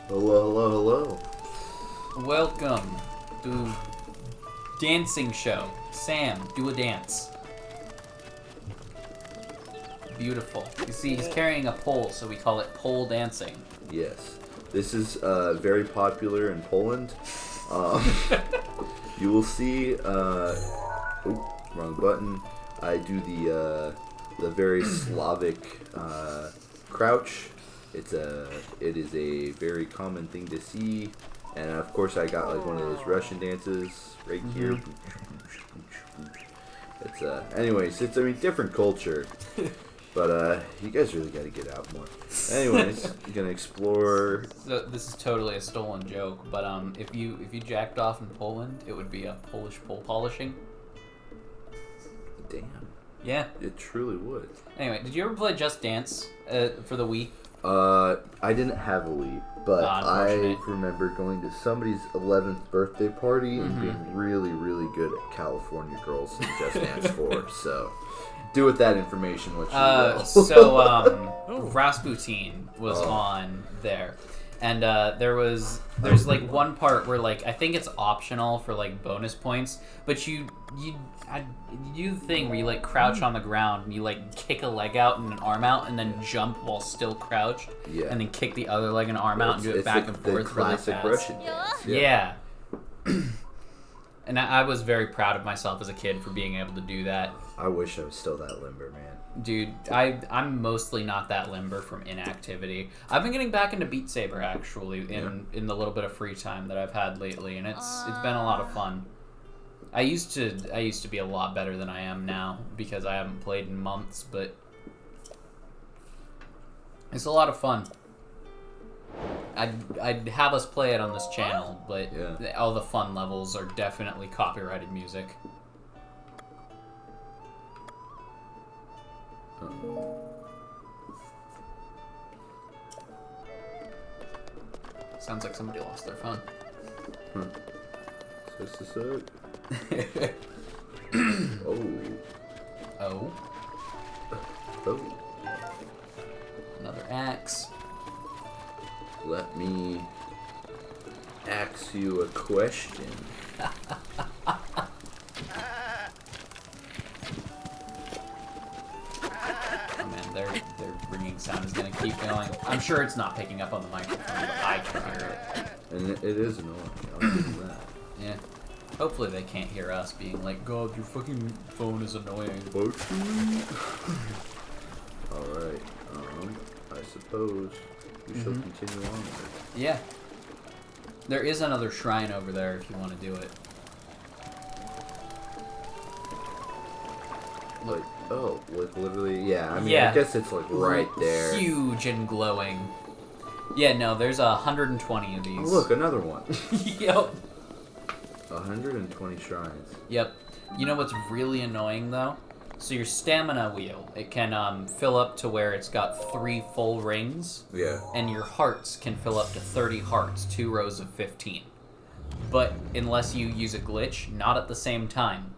Hello, hello, hello. Welcome to Dancing Show. Sam, do a dance. Beautiful. You see, he's carrying a pole, so we call it pole dancing. Yes, this is very popular in Poland. You will see. Wrong button. I do the very Slavic crouch. It is a very common thing to see, and of course I got like one of those Russian dances right here. It's anyways, it's different culture, but you guys really got to get out more. Anyways, you're gonna explore. So this is totally a stolen joke, but if you jacked off in Poland, it would be a Polish pole polishing. Damn. Yeah. It truly would. Anyway, did you ever play Just Dance for the Wii? I didn't have a Wii, but I remember going to somebody's 11th birthday party and being really, really good at California Girls and Just Dance 4. So, do with that information what you will. So Rasputin was on there, and there's like one part where like I think it's optional for like bonus points, but you do the thing where you like crouch on the ground and you like kick a leg out and an arm out and then jump while still crouched, and then kick the other leg and arm out and do it back and forth really fast. Russian dance. Yeah. And I was very proud of myself as a kid for being able to do that. I wish I was still that limber, man. Dude, I'm mostly not that limber from inactivity. I've been getting back into Beat Saber actually in the little bit of free time that I've had lately, and it's been a lot of fun. I used to be a lot better than I am now because I haven't played in months, but it's a lot of fun. I'd have us play it on this channel, but all the fun levels are definitely copyrighted music. Sounds like somebody lost their phone. Oh. Another axe. Let me ask you a question. Oh man, their ringing sound is gonna keep going. I'm sure it's not picking up on the microphone, but I can hear it. And it is annoying. I'll give you that. Yeah. Hopefully they can't hear us being like, God, your fucking phone is annoying. Alright, I suppose we shall continue on with it. Yeah. There is another shrine over there if you want to do it. Like, like literally, yeah, I guess it's like right there. Huge and glowing. Yeah, no, there's 120 of these. Oh, look, another one. Yep. 120 shrines. Yep. You know what's really annoying, though? So your stamina wheel, it can fill up to where it's got 3 full rings. Yeah. And your hearts can fill up to 30 hearts, 2 rows of 15. But unless you use a glitch, not at the same time.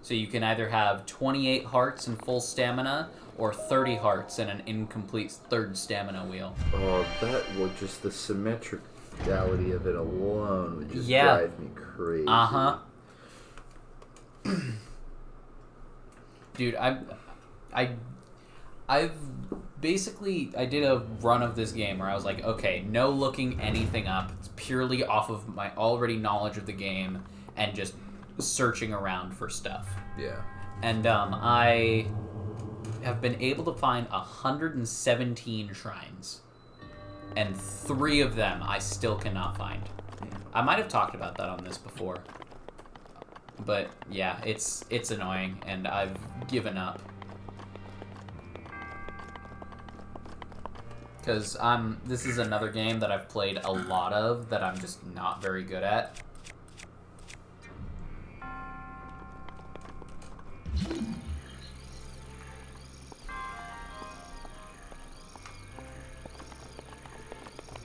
So you can either have 28 hearts and full stamina, or 30 hearts and an incomplete 3rd stamina wheel. Oh, that would just, the symmetricality of it alone would just drive me crazy. Uh-huh. Dude, I've basically, I did a run of this game where I was like, okay, no looking anything up. It's purely off of my already knowledge of the game and just searching around for stuff. Yeah. And I have been able to find 117 shrines. And 3 of them I still cannot find. I might have talked about that on this before. But yeah, it's annoying, and I've given up. Because this is another game that I've played a lot of that I'm just not very good at.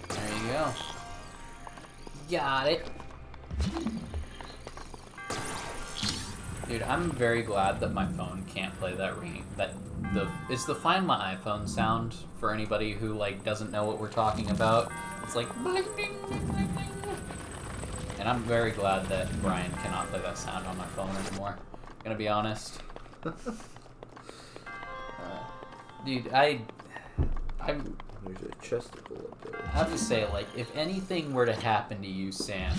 There you go. Got it. Dude, I'm very glad that my phone can't play that ringing. It's the Find My iPhone sound for anybody who like doesn't know what we're talking about. It's like bling, ding, ding, ding, ding. And I'm very glad that Brian cannot play that sound on my phone anymore. Gonna be honest. Dude, I'm. There's a chesticle up there. I have to say, like, if anything were to happen to you, Sam,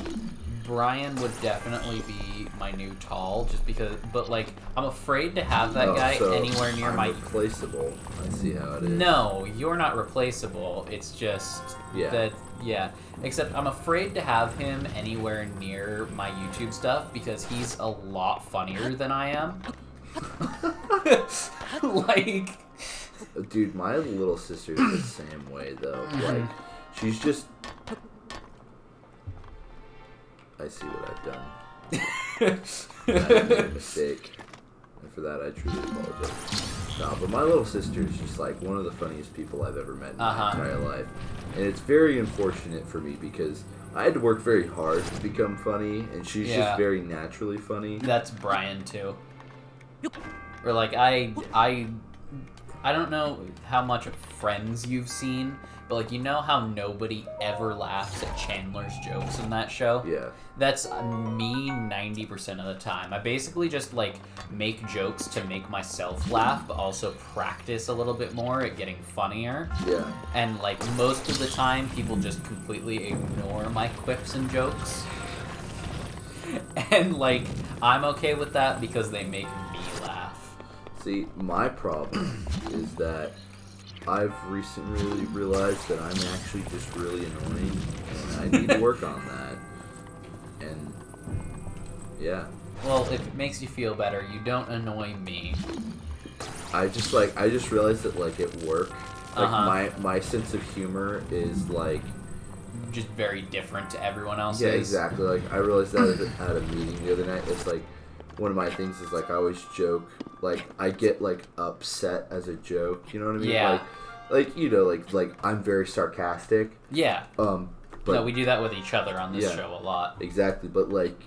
Brian would definitely be my new tall, just because. But like, I'm afraid to have that guy so anywhere near I'm replaceable. I see how it is. No, you're not replaceable. It's just that. Yeah. Except I'm afraid to have him anywhere near my YouTube stuff because he's a lot funnier than I am. Like. Dude, my little sister's the same way though. Like, she's just. I see what I've done. I made a mistake, and for that I truly apologize. No, but my little sister is just like one of the funniest people I've ever met in my entire life, and it's very unfortunate for me because I had to work very hard to become funny, and she's just very naturally funny. That's Brian too. Or like I don't know how much of Friends you've seen, but like, you know how nobody ever laughs at Chandler's jokes in that show? Yeah. That's me 90% of the time. I basically just like make jokes to make myself laugh, but also practice a little bit more at getting funnier. Yeah. And like most of the time, people just completely ignore my quips and jokes. And like, I'm okay with that because they make me laugh. See, my problem is that I've recently realized that I'm actually just really annoying, and I need to work on that. And yeah. Well, if it makes you feel better, you don't annoy me. I just realized that like at work, like my sense of humor is like just very different to everyone else's. Yeah, exactly. Like I realized that at a meeting the other night. It's like one of my things is like I always joke. Like I get like upset as a joke. You know what I mean? Yeah. Like you know, like I'm very sarcastic. Yeah. But no, we do that with each other on this show a lot. Exactly, but like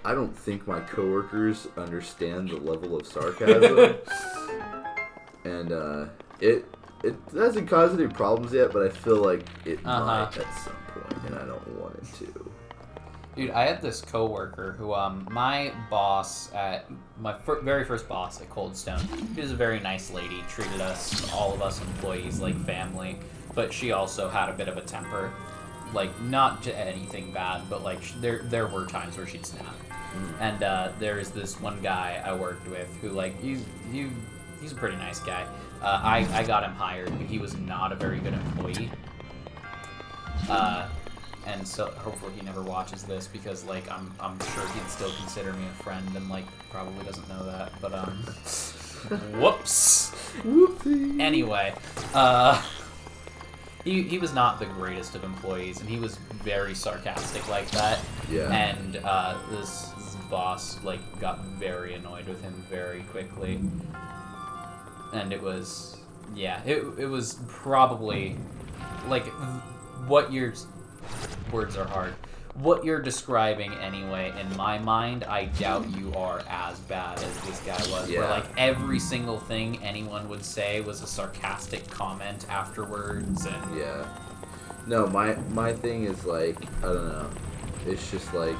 I don't think my coworkers understand the level of sarcasm, and it hasn't caused any problems yet. But I feel like it might at some point, and I don't want it to. Dude, I had this coworker who, my boss at my very first boss at Cold Stone. She was a very nice lady. Treated us, all of us employees, like family. But she also had a bit of a temper, like not to anything bad, but like there were times where she'd snap. And there's this one guy I worked with who like he's a pretty nice guy. I got him hired, but he was not a very good employee. And so hopefully he never watches this because like I'm sure he'd still consider me a friend and like probably doesn't know that. But whoops. Whoopsie. Anyway, he was not the greatest of employees and he was very sarcastic like that. Yeah. And this boss like got very annoyed with him very quickly. And it was it was probably like what you're words are hard. What you're describing anyway, in my mind, I doubt you are as bad as this guy was. Yeah. Where like every single thing anyone would say was a sarcastic comment afterwards and yeah. No, my thing is like I don't know. It's just like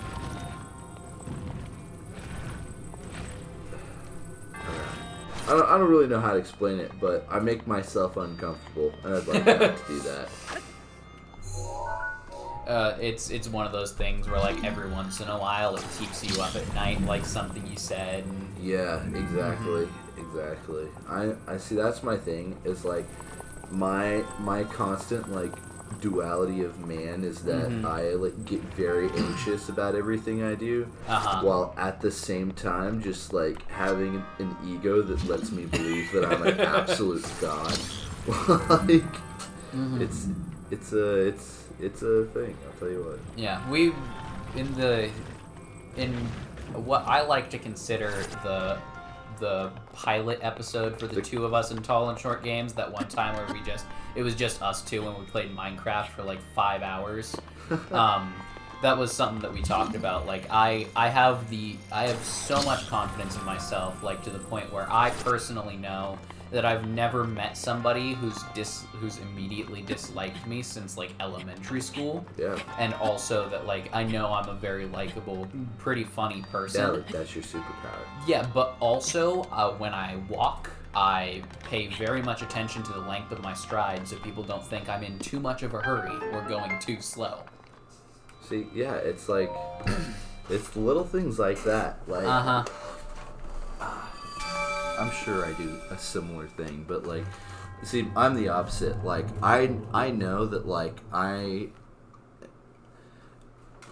I don't really know how to explain it, but I make myself uncomfortable and I'd like to do that. It's one of those things where like every once in a while it keeps you up at night, like something you said. And... Yeah, exactly, exactly. I see. That's my thing. Is like my constant like duality of man is that I like get very anxious about everything I do, while at the same time just like having an ego that lets me believe that I'm an absolute god. Like it's a thing, I'll tell you what. Yeah, we in what I like to consider the pilot episode for the two of us in Tall and Short Games, that one time where it was just us two when we played Minecraft for like 5 hours. That was something that we talked about. Like I have so much confidence in myself, like to the point where I personally know that I've never met somebody who's immediately disliked me since like elementary school. Yeah. And also that like I know I'm a very likable, pretty funny person. Yeah, like, that's your superpower. Yeah, but also when I walk, I pay very much attention to the length of my stride so people don't think I'm in too much of a hurry or going too slow. See, yeah, it's like, it's little things like that. Like, I'm sure I do a similar thing, but like, see, I'm the opposite. Like, I know that like I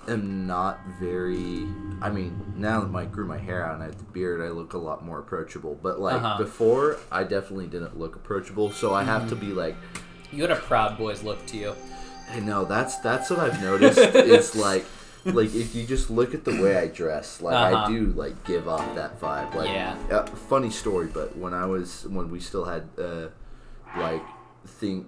am not very. I mean, now that I grew my hair out and I have the beard, I look a lot more approachable. But like before, I definitely didn't look approachable. So I have to be like. You had a Proud Boys look to you. I know that's what I've noticed. Is like if you just look at the way I dress, like I do like give off that vibe. Like, funny story, but when we still had like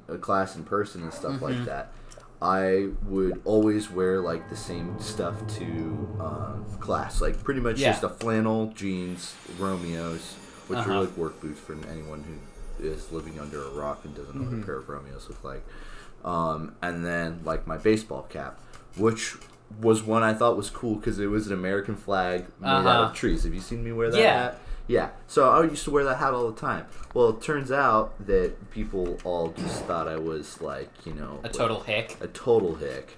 a class in person and stuff like that, I would always wear like the same stuff to class, like pretty much just a flannel, jeans, Romeos, which are like work boots for anyone who is living under a rock and doesn't know what a pair of Romeos look like. And then like my baseball cap, which was one I thought was cool because it was an American flag made out of trees. Have you seen me wear that hat? Yeah. So I used to wear that hat all the time. Well, it turns out that people all just thought I was like, a total hick. A total hick.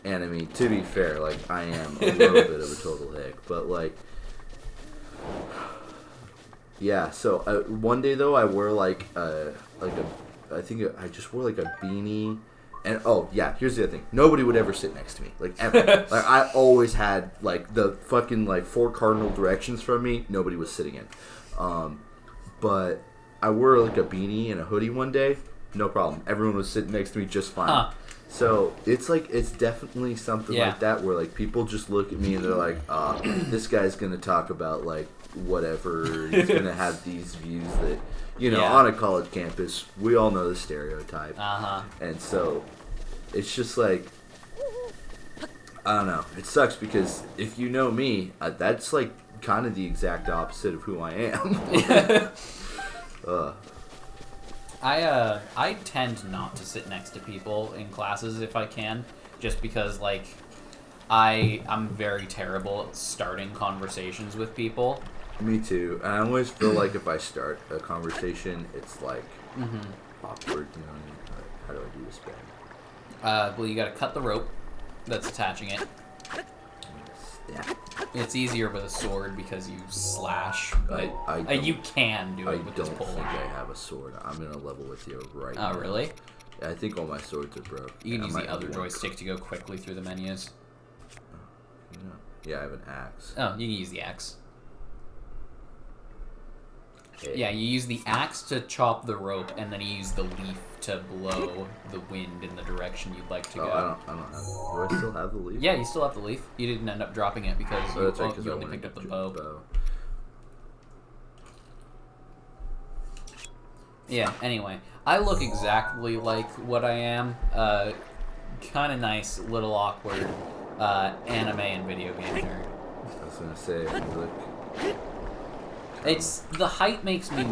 And I mean, to be fair, like I am a little bit of a total hick, but like, yeah. So one day though, I wore I think I just wore like a beanie, and here's the other thing: nobody would ever sit next to me, like ever. Like I always had like the fucking like 4 cardinal directions from me. Nobody was sitting in, but I wore like a beanie and a hoodie one day. No problem. Everyone was sitting next to me just fine. So it's like it's definitely something like that where like people just look at me and they're like, this guy's gonna talk about like whatever. He's gonna have these views that. On a college campus, we all know the stereotype. And so, it's just like, I don't know. It sucks because if you know me, that's like kind of the exact opposite of who I am. I tend not to sit next to people in classes if I can, just because like, I'm very terrible at starting conversations with people. Me too. And I always feel like if I start a conversation, it's like awkward. How do I do this better? Well, you gotta cut the rope that's attaching it. Yeah. It's easier with a sword because you slash, but you can do it with this pole. I don't think I have a sword. I'm gonna level with you right now. Oh, really? Yeah, I think all my swords are broke. You can use the other joystick to go quickly through the menus. Yeah, I have an axe. Oh, you can use the axe. Yeah, you use the axe to chop the rope, and then you use the leaf to blow the wind in the direction you'd like to go. I don't have. Do I still have the leaf? Yeah, you still have the leaf. You didn't end up dropping it because you only picked up the bow. Yeah. Anyway, I look exactly like what I am. Kind of nice, little awkward, anime and video game nerd. I was gonna say, you look. It's the height makes me.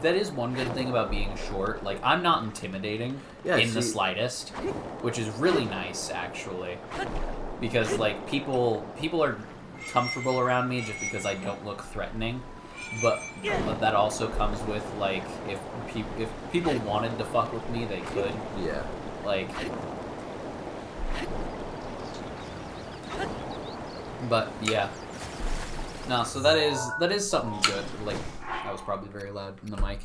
That is one good thing about being short. Like I'm not intimidating the slightest, which is really nice actually, because like people are comfortable around me just because I don't look threatening. But that also comes with like if people wanted to fuck with me, they could. Yeah. Like. But yeah. No, so that is something good. Like, I was probably very loud in the mic.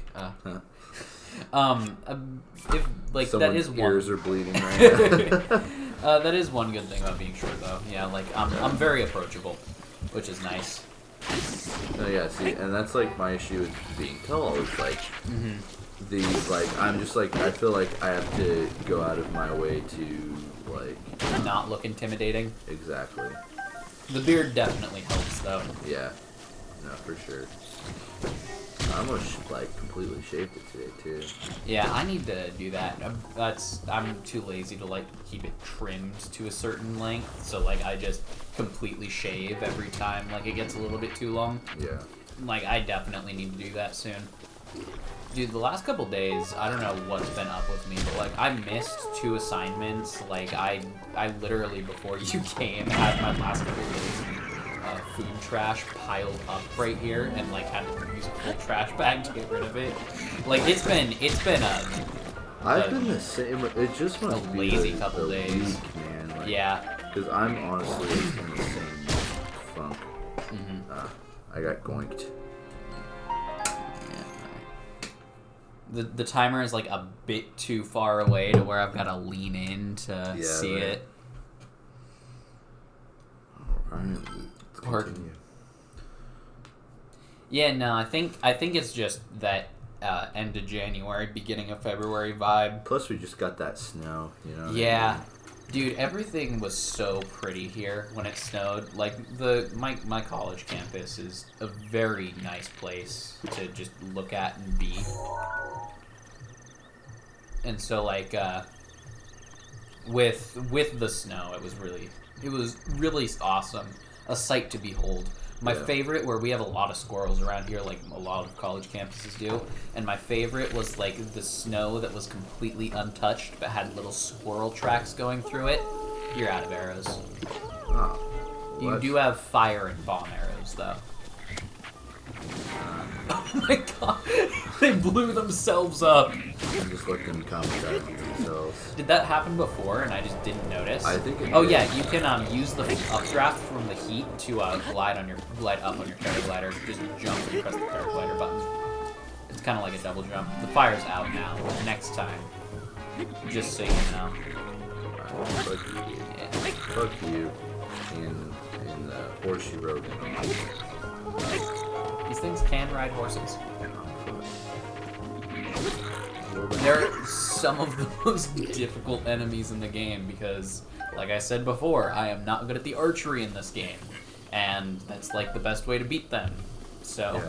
If like Someone's that is one. ears are bleeding right now. That is one good thing about being short, though. Yeah, like I'm very approachable, which is nice. Oh yeah, see, and that's like my issue with being tall. Is like I'm just like I feel like I have to go out of my way to like not look intimidating. Exactly. The beard definitely helps, though. Yeah, no, for sure. I almost like completely shaved it today too. Yeah, I need to do that. I'm too lazy to like keep it trimmed to a certain length, so like I just completely shave every time like it gets a little bit too long. Yeah. Like I definitely need to do that soon. Dude, the last couple days, I don't know what's been up with me, but like I missed 2 assignments. Like I literally before you came had my last couple days food trash piled up right here, and like had to use a full trash bag to get rid of it. Like it's been I've been the same. It just must a be lazy the couple days. week, man. Like, Yeah. Because I'm honestly in the same funk. I got goinked. The timer is like a bit too far away to where I've got to lean in to see it. Alright, let's continue. Yeah, no, I think it's just that end of January, beginning of February vibe. Plus, we just got that snow, you know? Yeah. Dude, everything was so pretty here when it snowed. Like, my college campus is a very nice place to just look at and be. And so, like, with the snow, it was really awesome. A sight to behold. My favorite, where we have a lot of squirrels around here, like a lot of college campuses do, and my favorite was like the snow that was completely untouched but had little squirrel tracks going through it. You're out of arrows. Oh, you do have fire and bomb arrows, though. Oh my god, they blew themselves up. And just let them kamikaze themselves. Did that happen before and I just didn't notice? I think it Oh did. yeah, you can use the updraft from the heat to glide up on your paraglider. Just jump and press the paraglider button. It's kind of like a double jump. The fire's out now. Next time, just so you know. Fuck you. Yeah. Fuck you. In the horse you rode in. These things can ride horses. They're some of the most difficult enemies in the game because, like I said before, I am not good at the archery in this game. And that's like the best way to beat them. So...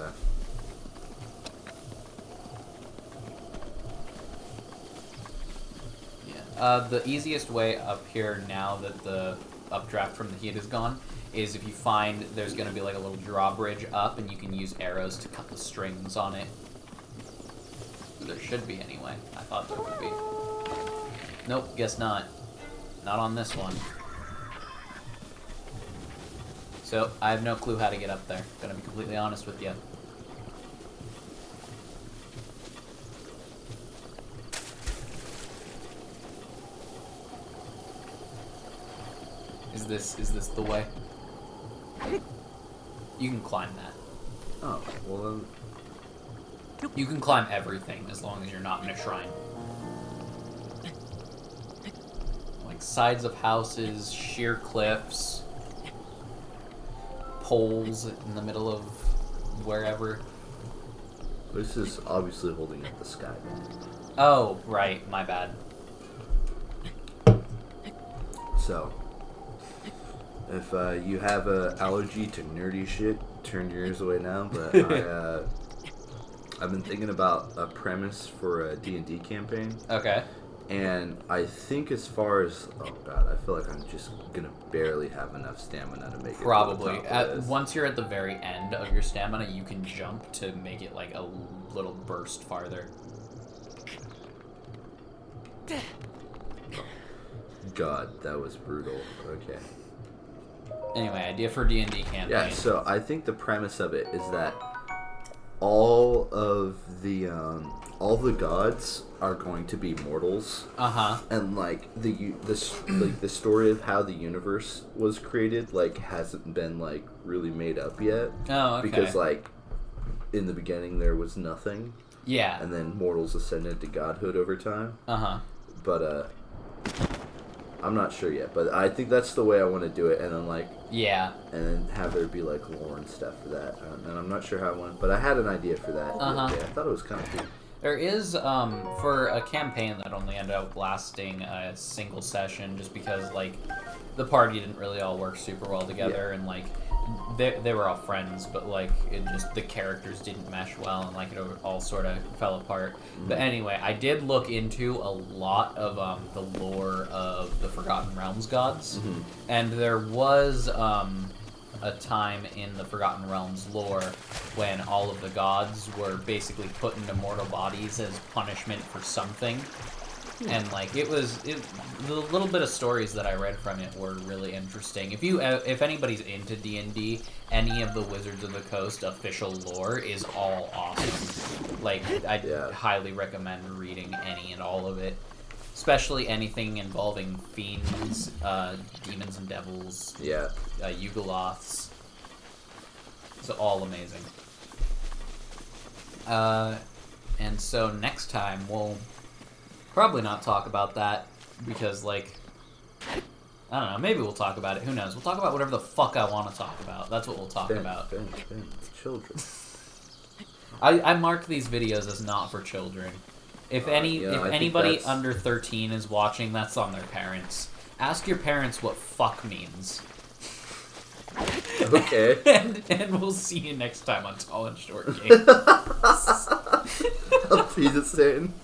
Yeah. The easiest way up here now that the updraft from the heat is gone is if you find there's going to be like a little drawbridge up and you can use arrows to cut the strings on it. There should be anyway. I thought there would be. Nope, guess not. Not on this one. So, I have no clue how to get up there. Gonna be completely honest with you. Is this the way? You can climb that. Oh, well then... You can climb everything as long as you're not in a shrine. Like sides of houses, sheer cliffs, poles in the middle of wherever. This is obviously holding up the sky. Oh, right, my bad. So, if you have an allergy to nerdy shit, turn your ears away now, but I've been thinking about a premise for a D&D campaign. Okay. And I think as far as... Oh god, I feel like I'm just gonna barely have enough stamina to make it. Probably. Once you're at the very end of your stamina, you can jump to make it like a little burst farther. God, that was brutal. Okay. Anyway, idea for D&D campaign. Yeah, so I think the premise of it is that all the gods are going to be mortals. And like the story of how the universe was created like hasn't been like really made up yet. Oh, okay. Because like in the beginning there was nothing. Yeah. And then mortals ascended to godhood over time. But I'm not sure yet, but I think that's the way I want to do it, and then like and then have there be like lore and stuff for that, and I'm not sure how I want, but I had an idea for that. I thought it was kind of cool. There is for a campaign that only ended up lasting a single session, just because like the party didn't really all work super well together, and like they were all friends, but like it just the characters didn't mesh well, and like it all sort of fell apart. But anyway, I did look into a lot of the lore of the Forgotten Realms gods, and there was a time in the Forgotten Realms lore when all of the gods were basically put into mortal bodies as punishment for something. And like the little bit of stories that I read from it were really interesting. If anybody's into D&D, any of the Wizards of the Coast official lore is all awesome. Like I highly recommend reading any and all of it, especially anything involving fiends, demons and devils, Yugoloths. It's all amazing. And so next time we'll probably not talk about that because, like, I don't know, maybe we'll talk about it. Who knows? We'll talk about whatever the fuck I want to talk about. That's what we'll talk about. Children. I mark these videos as not for children. If anybody under 13 is watching, that's on their parents. Ask your parents what fuck means. Okay. and we'll see you next time on Tall and Short Games. I'll see you soon.